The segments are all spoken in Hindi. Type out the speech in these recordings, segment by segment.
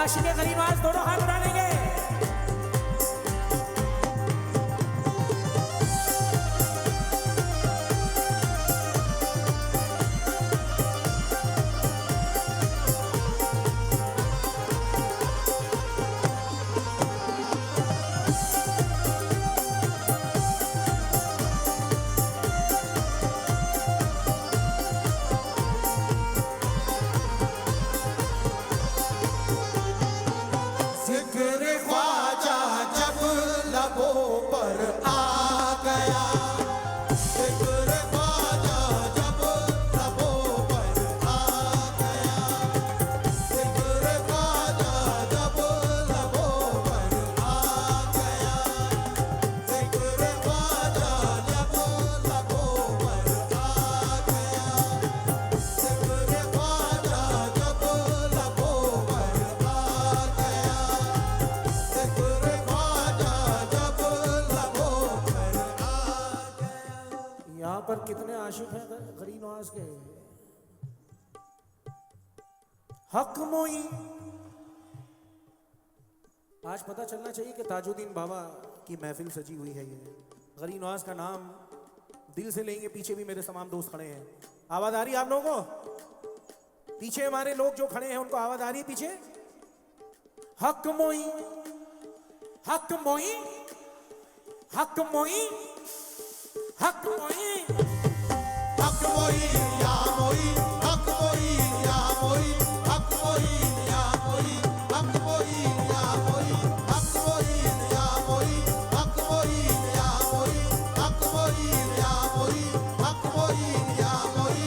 आशिक गरीब आज दोनों हाथ उठा लेंगे। पर कितने आशिक हैं गरीब नवाज के। हक मोई आज पता चलना चाहिए कि ताजुद्दीन बाबा की महफिल सजी हुई है। ये गरीब नवाज का नाम दिल से लेंगे। पीछे भी मेरे तमाम दोस्त खड़े हैं। आवाज आ रही है आप लोगों को? पीछे हमारे लोग जो खड़े हैं उनको आवाज आ रही है पीछे? हक मोई, हक मोई, हक मोई, हक मोई, हक मोई या मोई, हक मोई या मोई, हक मोई या मोई, हक मोई या मोई, हक मोई या मोई, हक मोई या मोई, हक मोई या मोई, हक मोई या मोई।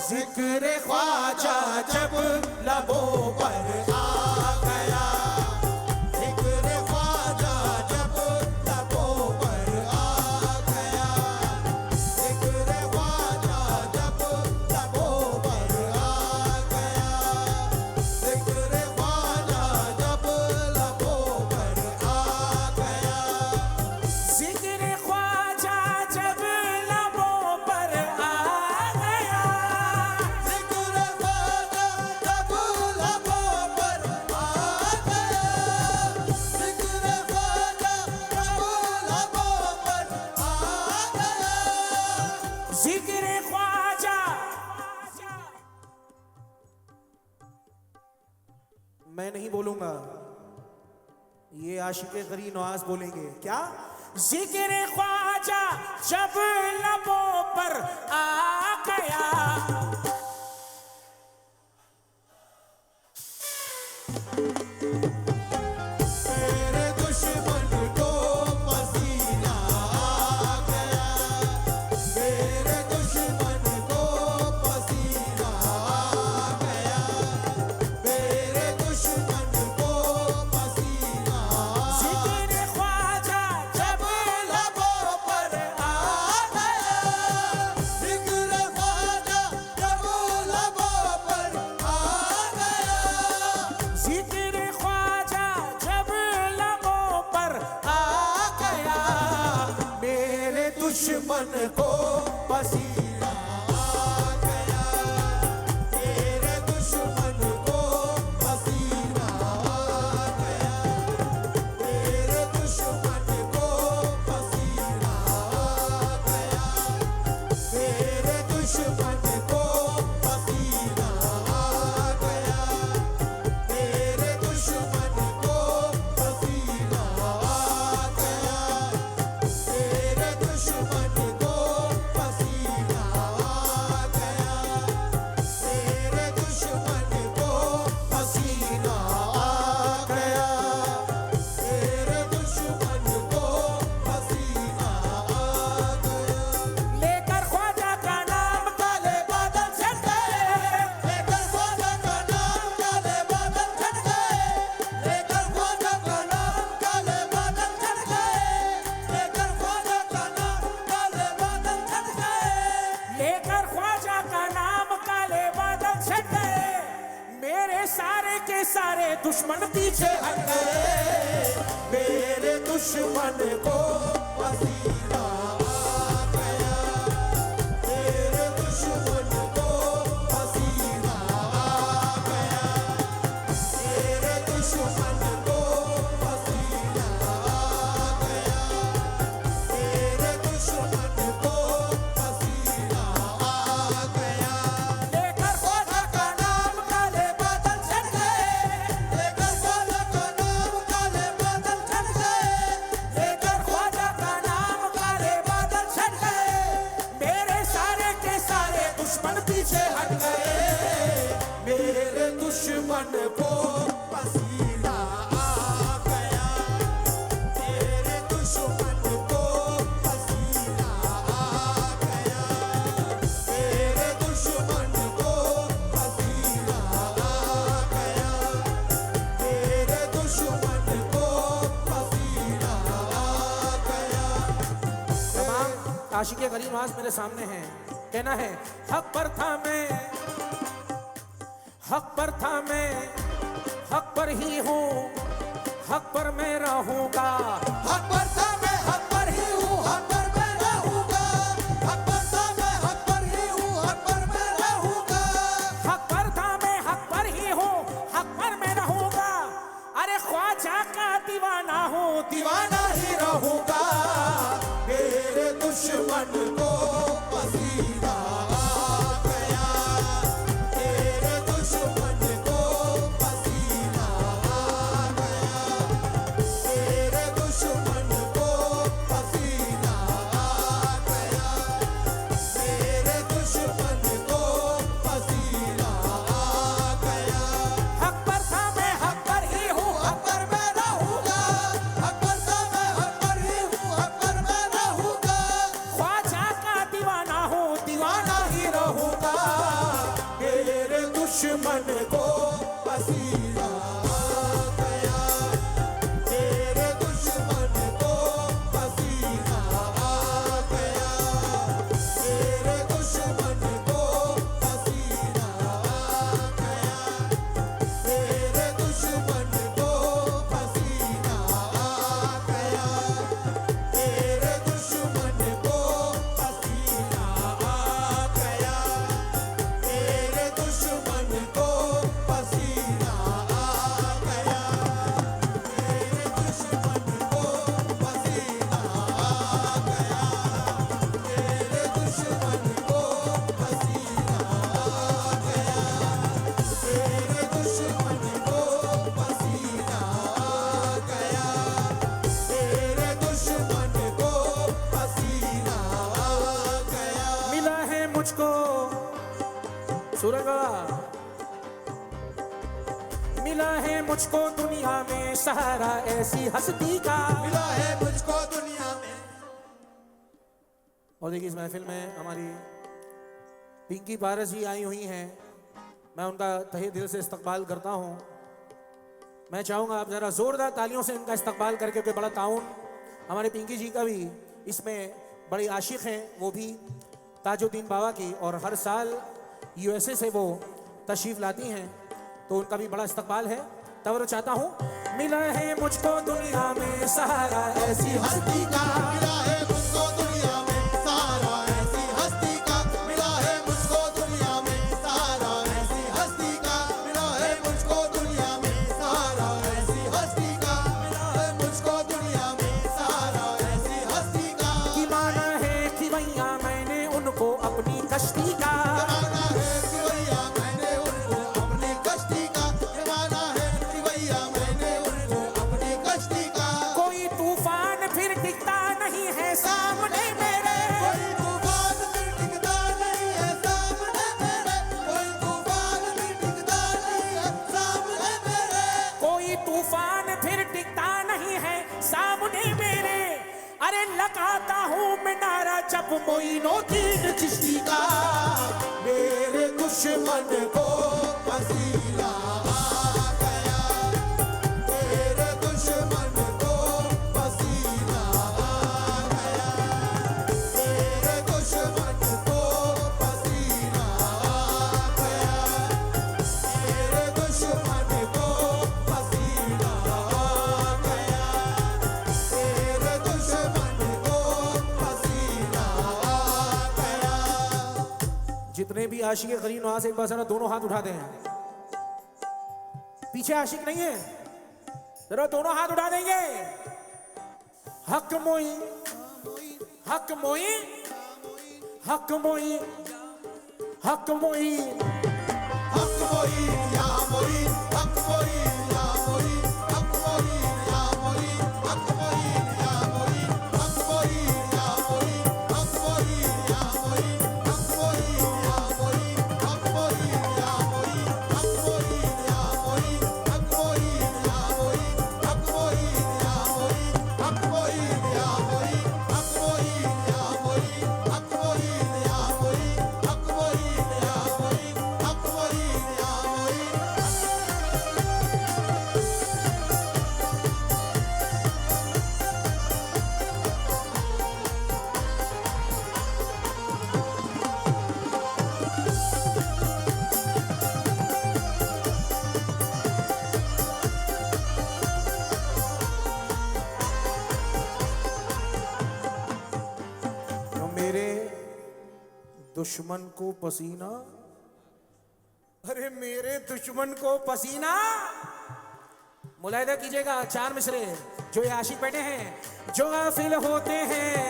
जिक्र ख्वाजा जब लबों पर आ गया, जिक्र ख्वाजा जब लबों पर आ गया, जिक्र ख्वाजा जब लबों पर आ गया, जिक्र ख्वाजा जब लबों पर आ गया, जिक्र ख्वाजा जब लबों पर आ गया, जिक्र ख्वाजा। मैं नहीं बोलूंगा, ये आशिक गरीब नवाज बोलेंगे। क्या? जिक्र ख्वाजा जब लबों पर आ गया, मेरे दुश्मन को पसीना आ गया, मेरे दुश्मन को पसीना आ गया, मेरे दुश्मन को पसीना आ गया। जिक्र ख्वाजा जब लबों पर आ गया, जिक्र ख्वाजा जब लबों पर आ गया, जिक्र ख्वाजा जब लबों पर आ गया, मेरे दुश्मन को पसीना आ गया, मेरे दुश्मन को पसीना आ गया, मेरे दुश्मन को पसीना आ गया, मेरे दुश्मन को पसीना आ गया, मेरे दुश्मन को पसीना आ गया, मेरे दुश्मन को पसीना दुश्मन पीछे हट गए, मेरे दुश्मन को पसीना आ गया, मेरे दुश्मन को पसीना आ गया, मेरे दुश्मन को पसीना आ गया, मेरे दुश्मन को पसीना आ गया। लेकर ख्वाजा का नाम काले बादल छट गए, लेकर ख्वाजा का नाम काले बादल छट गए, लेकर ख्वाजा का नाम काले बादल छट गए, मेरे सारे के सारे दुश्मन पीछे हट गए, मेरे दुश्मन को पसीना आ गया, मेरे दुश्मन को पसीना आ गया, मेरे दुश्मन को पसीना आ गया, मेरे दुश्मन को पसीना आ गया। तमाम आशिक़े गरीब नवाज मेरे सामने हैं। कहना है हक पर था मैं, हक पर था मैं, हक पर ही हूँ, हक पर मैं रहूँगा। हक पर था मैं, हक पर ही हूँ, हक पर मैं रहूँगा, हक पर था मैं, हक पर ही हूँ, हक पर मैं रहूँगा। हक पर था मैं, हक पर ही हूँ, हक पर मैं रहूँगा। अरे ख्वाजा का दीवाना हूँ, दीवाना ही रहूँगा, मेरे दुश्मन को पसीना आ गया, मेरे दुश्मन को पसीना आ गया, मेरे दुश्मन को पसीना आ गया, मेरे दुश्मन को पसीना आ गया। हक पर था मैं, हक पर ही हूँ, हक पर मैं रहूँगा, हक पर था मैं, हक पर ही हूँ, हक पर मैं रहूँगा, ख्वाजा का दीवाना हूँ, दीवाना ही रहूँगा, मेरे दुश्मन को पसीना आ गया, मेरे दुश्मन को पसीना आ गया, मेरे दुश्मन को पसीना आ गया, मेरे दुश्मन को पसीना आ गया, मेरे दुश्मन को पसीना आ गया, मेरे दुश्मन को पसीना आ गया, मेरे दुश्मन को पसीना आ गया, मेरे दुश्मन को पसीना आ गया, मेरे दुश्मन को पसीना आ गया, मेरे दुश्मन को पसीना आ गया। मिला है मुझको सूरज बाबा, मिला है मुझको दुनिया में सहारा ऐसी हस्ती का। मिला है मुझको दुनिया में। और देखिए इस महफिल में हमारी पिंकी पारस जी आई हुई हैं, मैं उनका तहे दिल से इस्तकबाल करता हूँ। मैं चाहूँगा आप ज़रा ज़ोरदार तालियों से इनका इस्तकबाल करके, क्योंकि बड़ा ताउन हमारे पिंकी जी का भी इसमें बड़े आशिक हैं, वो भी ताजुद्दीन बाबा की, और हर साल यूएसए से वो तशरीफ़ लाती हैं, तो उनका भी बड़ा इस्तकबाल है। तवज्जो चाहता हूँ। मिला है मुझको दुनिया में सहारा ऐसी हस्ती का, मिला है मुझको दुनिया में सहारा ऐसी हस्ती का, मिला है मुझको दुनिया में सहारा ऐसी हस्ती का, मिला है मुझको दुनिया में सहारा ऐसी हस्ती का, मिला है मुझको दुनिया में सहारा ऐसी हस्ती का। कि माना है कि भैया मैंने उनको अपनी कश्ती का, जमाना है कि भैया मैंने उनको अपनी कश्ती का, जमाना है कि भैया मैंने उनको अपनी कश्ती का। कोई तूफान फिर टिकता नहीं है सामने मेरे, कोई तूफान भी टिकता नहीं है सामने मेरे, कोई तूफान भी टिकता नहीं है सामने मेरे। कोई तूफान फिर टिकता नहीं है सामने मेरे। अरे लगाता हूँ मैं नारा जब मोइनुद्दीन चिश्ती का, मेरे दुश्मन को पसीना आ गया, मेरे दुश्मन को पसीना आ गया, मेरे दुश्मन को पसीना आ गया, मेरे दुश्मन को जितने भी आशिक करीम नवाज एक बार जरा दोनों हाथ उठा दें। पीछे आशिक नहीं है, जरा दोनों हाथ उठा देंगे। हक मोई हक मोई हक मोई हक मोई हक मोई या मोई हक मोई या मोई हक मोई या मोई हक मोई या मोई हक मोई या मोई हक मोई या मोई हक मोई या मोई हक मोई या मोई हक मोई या मोई हक मोई या मोई हक मोई या मोई हक मोई या मोई हक मोई या मोई हक मोई या मोई हक मोई या मोई हक मोई या मोई तो मेरे दुश्मन को पसीना, अरे मेरे दुश्मन को पसीना। मुलाहिदा कीजिएगा चार मिसरे जो ये आशिक बैठे हैं, जो गाफिल होते हैं,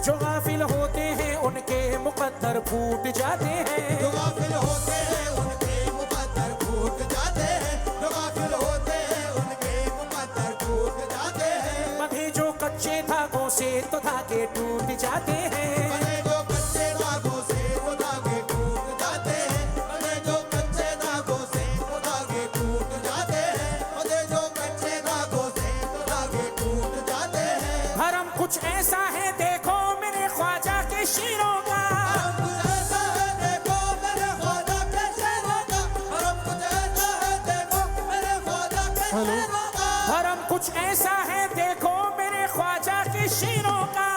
जो गाफिल होते हैं उनके मुकद्दर फूट जाते हैं। जो गाफिल होते हैं उनके मुकद्दर फूट जाते हैं। जो गाफिल होते हैं उनके मुकद्दर फूट जाते हैं। बंधे जो कच्चे धागों से तो धागे टूट जाते हैं। बने जो कच्चे धागों से वो धागे टूट जाते हैं। बने जो कच्चे धागों से वो धागे टूट जाते हैं। बने जो कच्चे धागों से वो धागे टूट जाते हैं। धर्म कुछ ऐसा है देखो मेरे ख्वाजा के शीरों का, हम कुछ ऐसा है देखो मेरे ख्वाजा के शेरों का। हम कुछ ऐसा है देखो मेरे ख्वाजा के शेरों का। धर्म कुछ ऐसा है देखो मेरे ख्वाजा के शीरों का।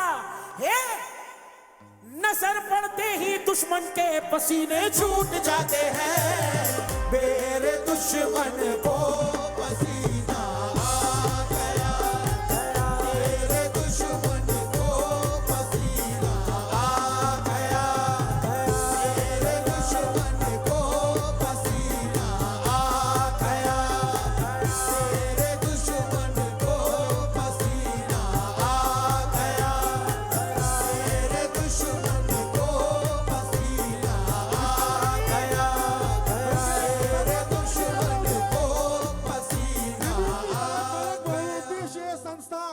ये नजर पड़ते ही दुश्मन के पसीने छूट जाते हैं। मेरे दुश्मन को पसीना आ गया। मेरे दुश्मन को पसीना आ गया। मेरे दुश्मन को पसीना आ गया। मेरे दुश्मन को पसीना आ गया। मेरे दुश्मन को पसीना आ गया। मेरे दुश्मन को पसीना बहुउद्देशीय संस्था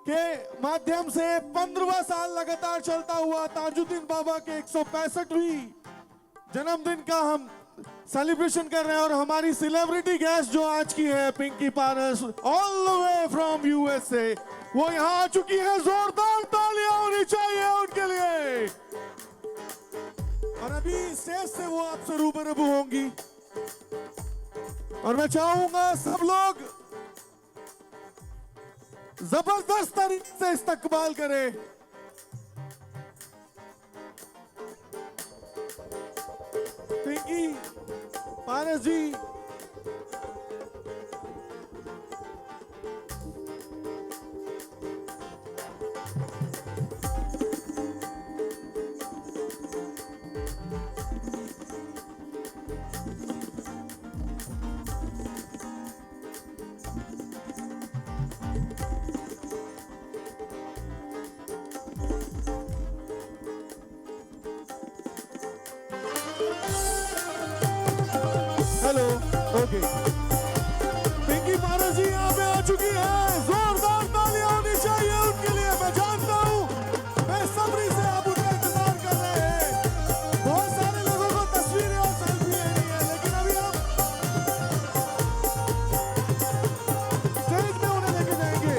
के माध्यम से 15वां साल लगातार चलता हुआ ताजुद्दीन बाबा के 165वीं जन्मदिन का हम सेलिब्रेशन कर रहे हैं। और हमारी सेलिब्रिटी गेस्ट जो आज की है Pinky Paras all the way from USA, वो यहाँ आ चुकी है। जोरदार तालियां होनी चाहिए उनके लिए। और अभी स्टेज से वो आपसे रूबरू होंगी और मैं चाहूंगा सब लोग जबरदस्त तरीके से इस्तकबाल करें। पिंकी पारस जी, हेलो, ओके। पिंकी पारस जी यहाँ पे आ चुकी है। जोरदार तालियां होनी चाहिए उनके लिए। मैं जानता हूँ बेसब्री से आप उनका इंतजार कर रहे हैं। बहुत सारे लोगों को तस्वीरें और सेल्फी लेनी है, लेकिन अभी हम स्टेज में उन्हें लेके जाएंगे।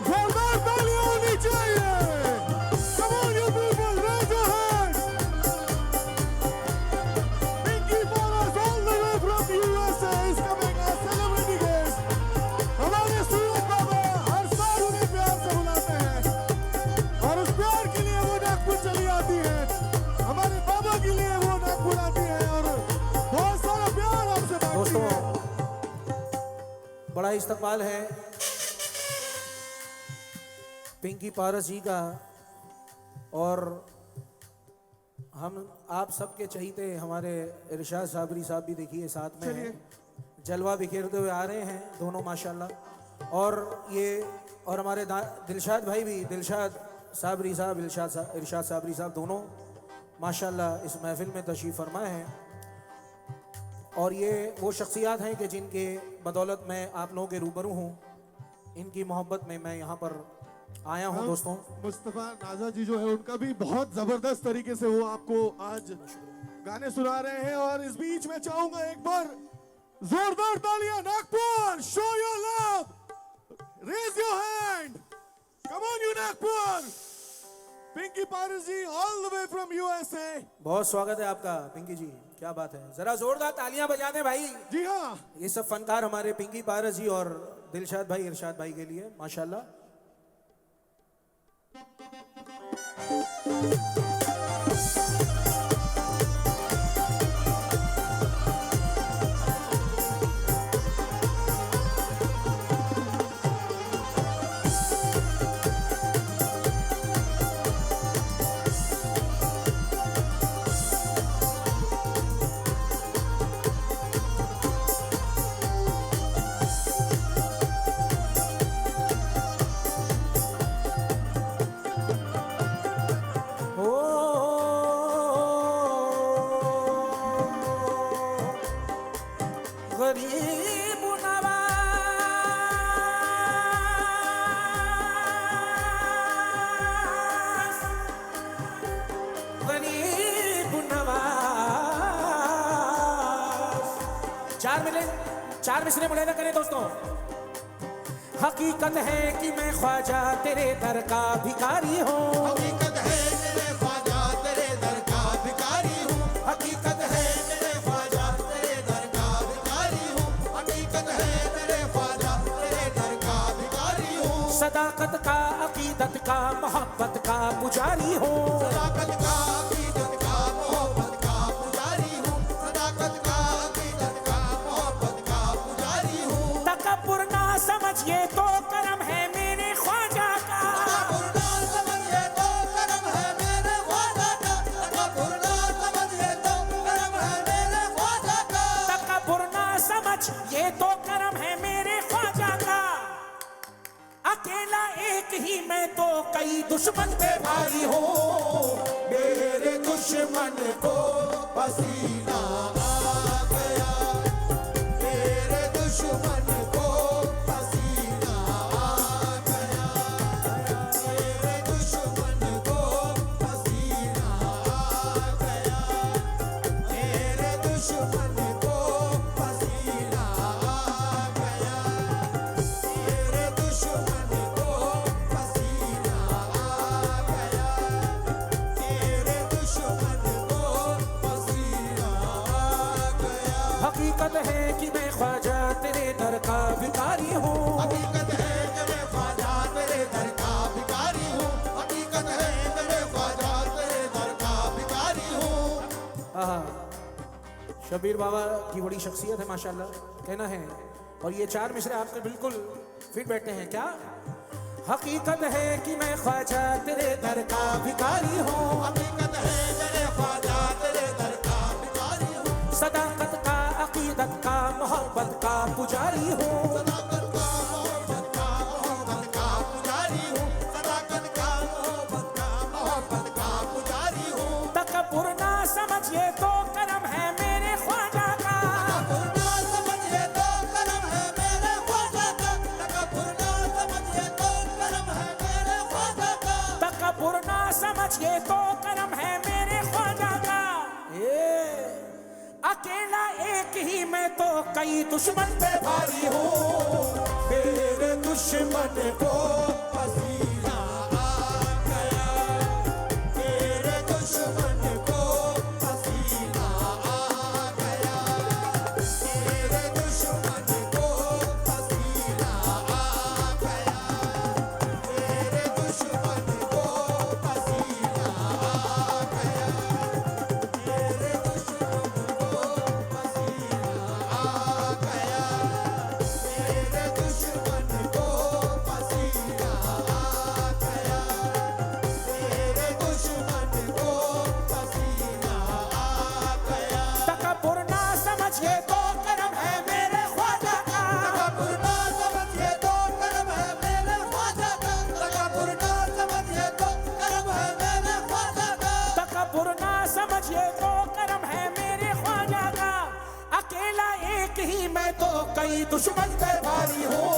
जोरदार तालियां होनी चाहिए। Come on, you people, raise your hands. Pinky Paras all the way from USA is coming as celebrity guest. हमारे सूरज बाबा हर साल उन्हें प्यार से बुलाते हैं और उस प्यार के लिए वो नागपुर चली आती है। हमारे बाबा के लिए वो बड़ा इस्तकबाल है पिंकी पारस जी का। और हम आप सबके चहीते हमारे इरशाद साबरी साहब भी देखिए साथ में हैं, जलवा बिखेरते हुए आ रहे हैं दोनों माशाल्लाह। और ये और हमारे दिलशाद भाई भी, दिलशाद साबरी साहब, इरशाद साबरी साहब दोनों माशाल्लाह इस महफिल में तशरीफ़ फरमाए हैं। और ये वो शख्सियात हैं कि जिनके बदौलत मैं आप लोगों के रूबरू हूँ, इनकी मोहब्बत में मैं यहाँ पर आया हूँ दोस्तों। मुस्तफा नाजा जी जो है उनका भी बहुत जबरदस्त तरीके से वो आपको आज गाने सुना रहे हैं। और इस बीच में चाहूंगा एक बार जोरदार तालियां। Nagpur, show your love, raise your hand, come on you Nagpur. Pinky Paras ji all the way from USA. बहुत स्वागत है आपका पिंकी जी, क्या बात है, जरा जोरदार तालियां बजा दें भाई। जी हाँ, ये सब फनकार हमारे पिंकी पारस जी और दिलशाद भाई, इरशाद भाई के लिए माशाल्लाह। गरीब नवाज, गरीब नवाज। चार मिसरे मुलायदा करें दोस्तों। हकीकत है कि मैं ख्वाजा तेरे दर का भिखारी हूँ। हकीकत है मेरे ख्वाजा तेरे दर का भिखारी हूँ। हकीकत है मेरे ख्वाजा तेरे दर का भिखारी हूँ। हकीकत है मेरे ख्वाजा तेरे दर का भिखारी हूँ। सदाकत का, अकीदत का, मोहब्बत का पुजारी हूँ। सदाकत का, अकीदत का, मोहब्बत का पुजारी हूँ। सदाकत का, अकीदत का, मोहब्बत का पुजारी हूँ। तकब्बुर ना समझिए तो करम है मेरे ख्वाजा का। तकब्बुर ना समझिए तो करम है मेरे ख्वाजा का। तकब्बुर ना समझिए तो करम है मेरे ख्वाजा का। तकब्बुर ना समझ ये तो करम है मेरे ख्वाजा का। अकेला एक ही मैं तो कई दुश्मन पे भारी हूँ। मेरे दुश्मन को पसीना आ गया। मेरे दुश्मन को पसीना आ गया। मेरे दुश्मन को पसीना आ गया। मेरे दुश्मन को पसीना आ गया। मेरे दुश्मन को पसीना आ गया। मेरे दुश्मन को पसीना आ गया। हकीकत है कि मैं ख्वाजा तेरे दर का भिखारी हूँ। हकीकत है कि मैं ख्वाजा तेरे दर का भिखारी हूँ। हकीकत है कि मैं ख्वाजा तेरे दर का भिखारी हूँ। आहा, शबीर बाबा की बड़ी शख्सियत है माशाल्लाह, कहना है। और ये चार मिसरे आपके बिल्कुल फिट बैठते हैं क्या। हकीकत है कि मैं ख्वाजा तेरे दर का भिखारी हूँ। हकीकत है मेरे ख्वाजा तेरे दर का भिखारी हूँ। सदाकत का, अकीदत का, मोहब्बत का पुजारी हूँ। सदाकत का, मोहब्बत का, मोहब्बत का पुजारी हूँ। सदाकत का, मोहब्बत का, मोहब्बत का पुजारी हूँ। तकब्बुर ना समझिए तो करम है मेरे ख्वाजा का। तकब्बुर ना समझिए तो करम है मेरे ख्वाजा का। तकब्बुर ना समझिए तो करम है मेरे ख्वाजा का। तकब्बुर ना समझिए तो करम है मेरे ख्वाजा का। अकेला एक ही मैं तो कई दुश्मन पे भारी हूँ। मेरे दुश्मन को पसीना आ गया। मेरे दुश्मन को पसीना आ गया। मेरे दुश्मन को पसीना आ गया। मेरे दुश्मन को पसीना आ गया। मेरे दुश्मन को पसीना आ गया। मेरे ये तो करम है मेरे ख्वाजा का, अकेला एक ही मैं तो कई दुश्मन पे भारी हूँ।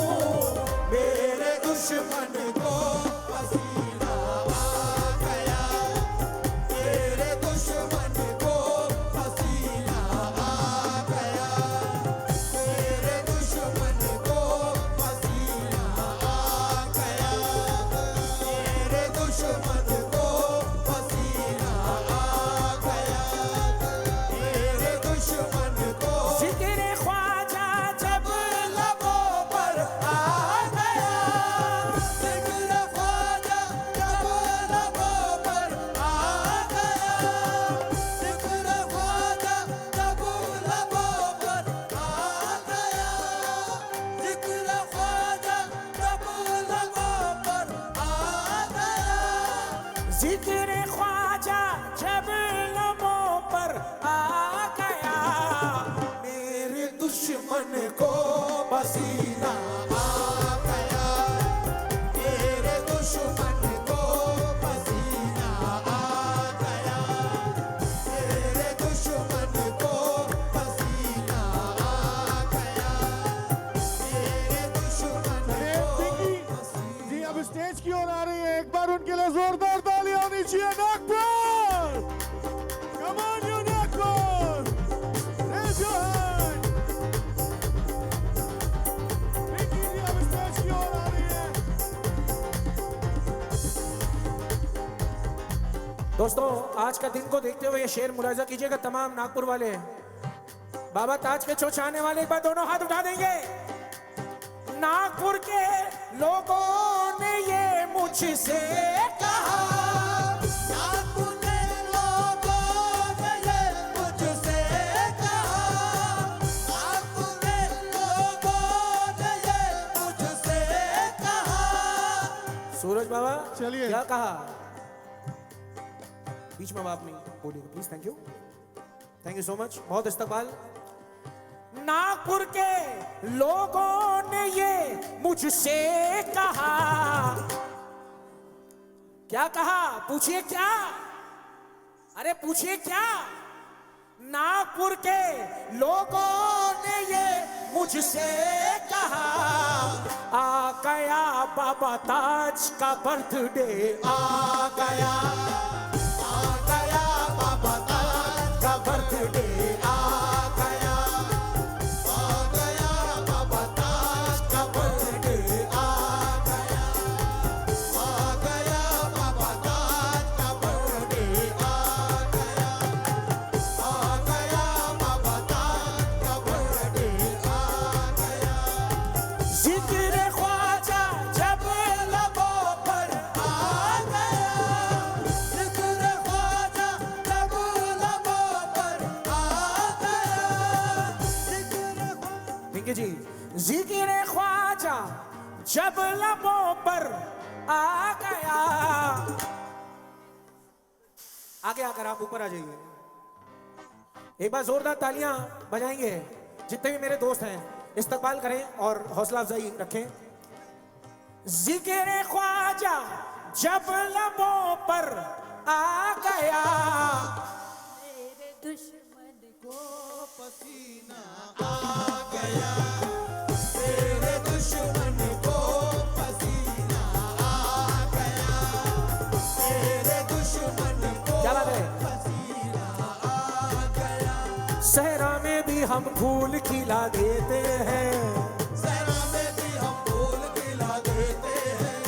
मेरे दुश्मन को पसीना आ गया, मेरे दुश्मन को पसीना आ गया, मेरे दुश्मन को पसीना आ गया, मेरे दुश्मन को पसीना आ गया, मेरे दुश्मन को जिक्र ख्वाजा जब लबों पर आ गया, जिक्र ख्वाजा जब लबों पर आ गया, जिक्र ख्वाजा जब लबों पर आ गया, जिक्र ख्वाजा जब लबों पर आ गया, जिक्र ख्वाजा जब लबों पर आ गया, मेरे दुश्मन को पसीना आ गया, मेरे दुश्मन को पसीना आ गया, मेरे दुश्मन को पसीना आ गया, मेरे दुश्मन को जी अब स्टेज की ओर आ रही है, एक बार उनके लिए जोरदार तालियां होनी चाहिए। Nagpur, come on you Nagpur, raise your hand. Pinky ji अब स्टेज की ओर आ रही है। दोस्तों आज का दिन को देखते हुए ये शेर मुलाजा कीजिएगा तमाम नागपुर वाले। बाबा ताज के चौचाने वाले एक बार दोनों हाथ उठा देंगे। नागपुर के लोगों ने ये मुझसे कहा, नागपुर के लोगों ने ये मुझसे कहा, नागपुर के लोगों ने ये मुझसे कहा। सूरज बाबा चलिए। क्या कहा? बीच में आप नहीं बोलिएगा please. Thank you so much, बहुत इस्तकबाल। नागपुर के लोगों ने ये मुझसे कहा, क्या कहा? पूछिए क्या? अरे पूछिए क्या? नागपुर के लोगों ने ये मुझसे कहा, आ गया बाबा ताज का बर्थडे, आ गया, आ गया बाबा ताज का बर्थडे, आ गया, आ गया बाबा ताज का बर्थडे, आ गया, आ गया बाबा ताज का बर्थडे, आ गया, आ गया बाबा ताज का बर्थडे, आ गया, जिक्र ख्वाजा जब लबों पर आ गया, जिक्र ख्वाजा जब लबों पर आ गया, जिक्र पिंकी जी, जिक्र ख्वाजा जब लबों पर आ गया। आगे आकर आप ऊपर आ जाइए। एक बार जोरदार तालियां बजाएंगे। जितने भी मेरे दोस्त हैं इस्तकबाल करें और हौसला अफजाई रखें। जिक्र ख्वाजा जब लबों पर आ गया, मेरे दुश्मन को पसीना आ गया, मेरे दुश्मन को पसीना आ गया, मेरे दुश्मन को क्या बात है? पसीना आ गया, सहरा में भी हम फूल खिला देते हैं, सहरा में भी हम फूल खिला देते हैं,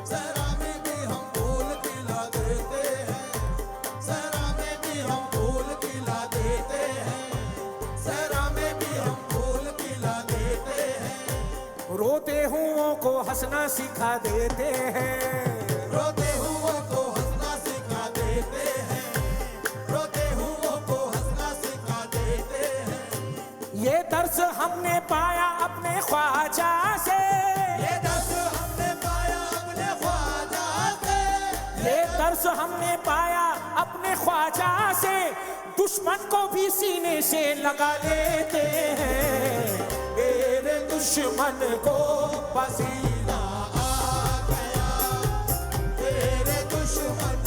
सहरा में भी हम फूल खिला देते हैं, सहरा में भी हम फूल खिला देते हैं, सहरा में भी हम फूल खिला देते हैं, रोते हुओं को हंसना सिखा देते हैं, रोते हुओं को हंसना सिखा देते हैं, रोते हुओं को हंसना सिखा देते हैं, ये दर्स हमने पाया अपने ख्वाजा से, ये दर्द हमने पाया अपने ख्वाजा से, ये दर्स हमने पाया अपने ख्वाजा से, दुश्मन को भी सीने से लगा लेते हैं, मेरे दुश्मन को पसीना आ गया, तेरे दुश्मन